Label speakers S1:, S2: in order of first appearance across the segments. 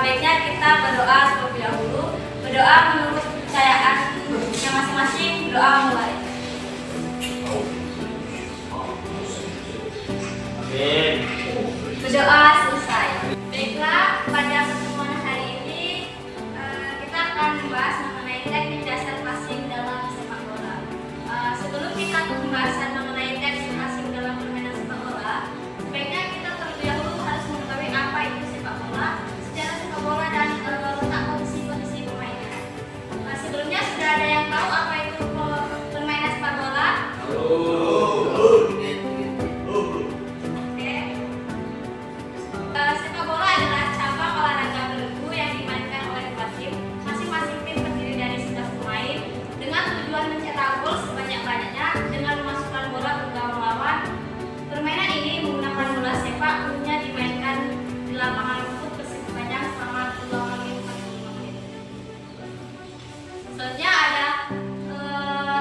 S1: baiknya kita berdoa terlebih dahulu. Berdoa menurut kepercayaan yang masing-masing. Doa mulai.
S2: Amin.
S1: Berdoa selesai. Baiklah, pada pertemuan hari ini kita akan membahas mengenai teknik dasar passing dalam sepak bola. Sebelum kita pembahasan mengenai teknik passing dalam permainan sepak bola, sebaiknya kita terlebih dahulu harus mengetahui apa itu sepak bola, sejarah sepak bola dan letak posisi-posisi pemainnya. Sebelumnya sudah ada yang tahu apa itu permainan sepak bola? Sepak bola adalah cabang olahraga beregu yang dimainkan oleh dua tim. Masing-masing tim terdiri dari 11 pemain dengan tujuan mencetak gol sebanyak-banyaknya dengan memasukkan bola ke gawang lawan. Permainan ini menggunakan bola sepak, umumnya dimainkan di lapangan rumput persegi panjang selama 2 menit 45 menit. Selanjutnya ada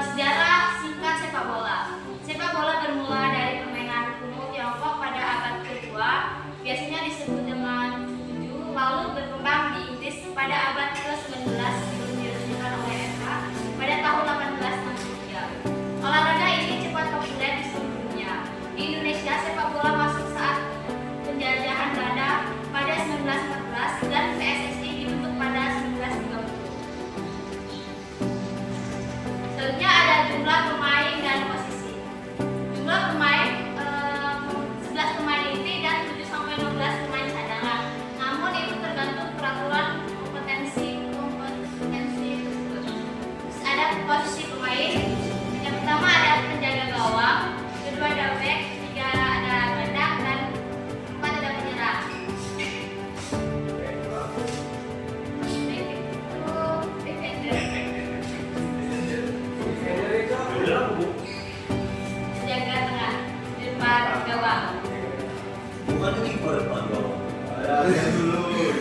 S1: sejarah singkat sepak bola. Sepak bola bermula dari permainan kuno Tiongkok pada abad kedua. Biasanya disebut dengan judo, lalu berkembang di Inggris pada abad ke-19 sebelum diresmikan oleh FA pada tahun 1863. Olahraga ini cepat populer di seluruh dunia. Di Indonesia, sepak bola masuk saat penjajahan Belanda pada 1914 dan PSSI dibentuk pada 1930. Selanjutnya ada jumlah pemain dan posisi. Jumlah pemain 11 pemain inti dan 7-15 pemain cadangan. Namun itu tergantung peraturan kompetensi tersebut. Terus ada posisi pemain. Yang pertama ada penjaga gawang, kedua ada back, ketiga ada gelandang dan keempat ada penyerang. Penjaga tengah di depan gawang.
S2: Bukan kiper depan gawang. Ada dulu.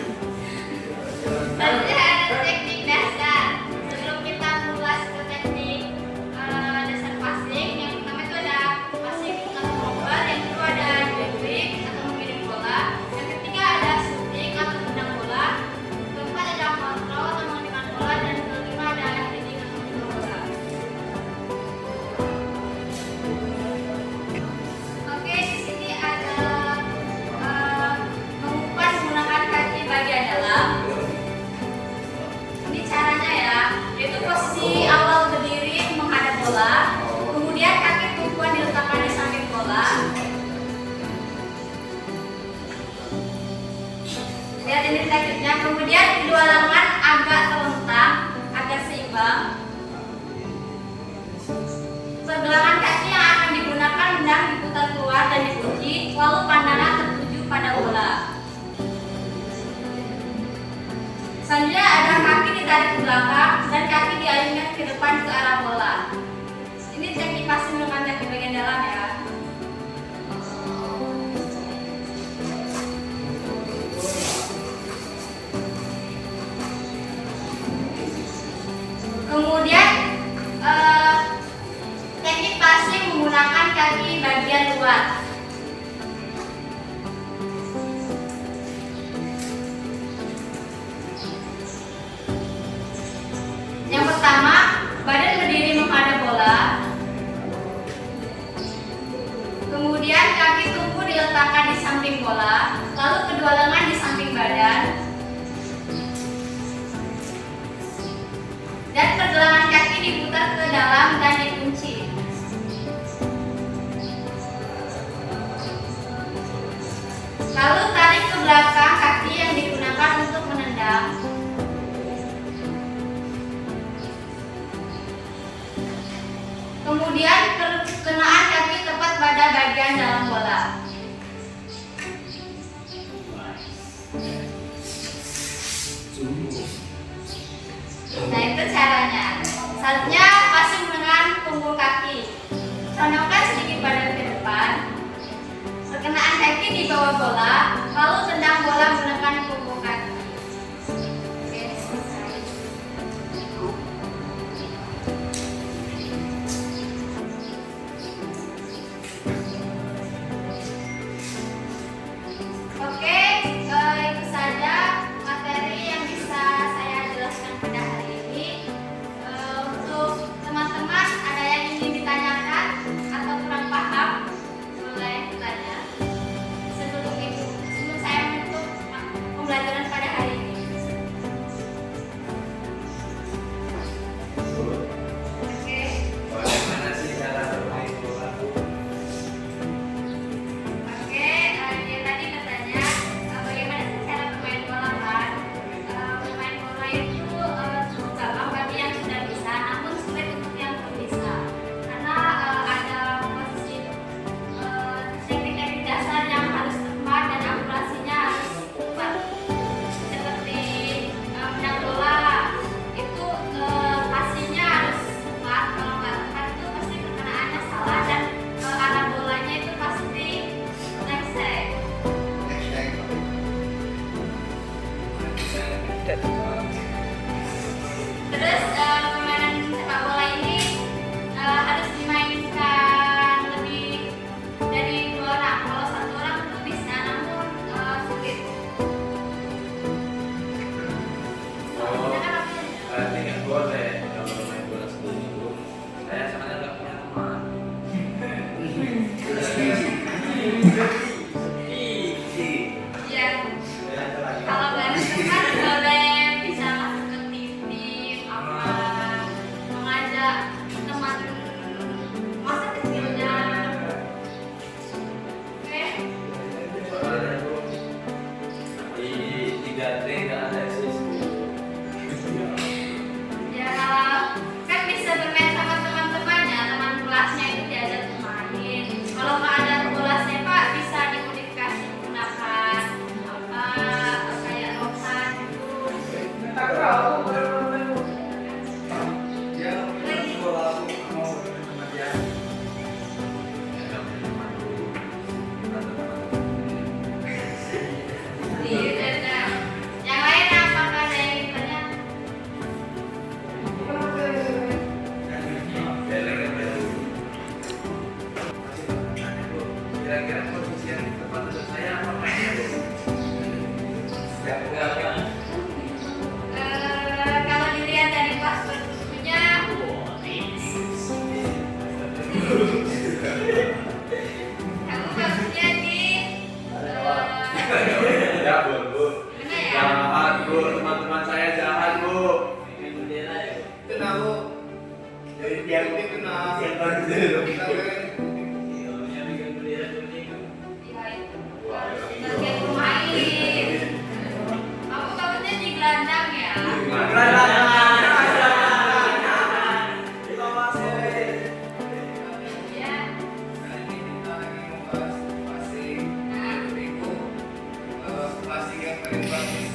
S1: Selanjutnya ada teknik dasar. Sebelum kita mengulas ke teknik dasar passing, yang pertama itu ada passing atau over, yang kedua ada dribbling atau mengirim bola, yang ketiga ada shooting atau tendang bola, keempat ada kontrol atau mengenakan bola, dan kelima ada heading atau membawa bola. Oke, di sini ada mengupas menggunakan kaki bagian dalam. Ini caranya ya, yaitu posisi awal berdiri menghadap bola, kemudian kaki tumpuan diletakkan di samping bola. Lihat ini tekniknya, kemudian kedua lengan agak terlentang agar seimbang. Pergelangan kaki yang akan digunakan hendak diputar keluar dan dikunci, lalu pandangan tertuju pada bola. Selanjutnya ada kaki ditarik ke belakang dan kaki dialihkan ke depan ke arah bola. Ini teknik passing dengan kaki bagian dalam ya. Kemudian teknik passing menggunakan kaki bagian luar. Yang pertama, badan berdiri menghadap bola. Kemudian kaki tumpu diletakkan di samping bola, lalu kedua lengan di samping badan. Dan pergelangan kaki diputar ke dalam dan dikunci. Lalu tarik ke belakang kaki yang digunakan untuk menendang. Kemudian perkenaan kaki tepat pada bagian dalam bola. Terus permainan sepak bola ini harus dimainkan lebih dari 2 orang. Kalau 1 orang itu bisa, namun sulit. Misalkan apa?
S3: Tidak boleh kalau main bola sendiri. Saya soalnya nggak punya teman.
S1: Ya, kalau nggak ada teman boleh bisa masuk ke tim-tim apa, mengajak teman masa kecilnya. Oke.
S3: Di 3T nggak ada siswa.
S1: Ya, kan bisa bermain sama teman-temannya, teman kelasnya itu diajak main. Kalau nggak ada bola sepak bisa dimodifikasi menggunakan apa kayak rotan gitu. Iya, dan yang lain apakah ada yang ditanya?
S3: Kira-kira posisi yang tepat untuk saya apa mainnya?
S1: Kalau dilihat dari password bukunya, kamu bagusnya di
S3: Jahat, Bu.
S1: mana ya?
S3: Jahat, Bu. Teman-teman saya jahat, Bu.
S2: Kenapa? Jadi biar yang baru dulu.
S1: Ya itu bagian pemain. Kamu bagusnya di gelandang ya? Ya.
S4: Passing yang paling bagus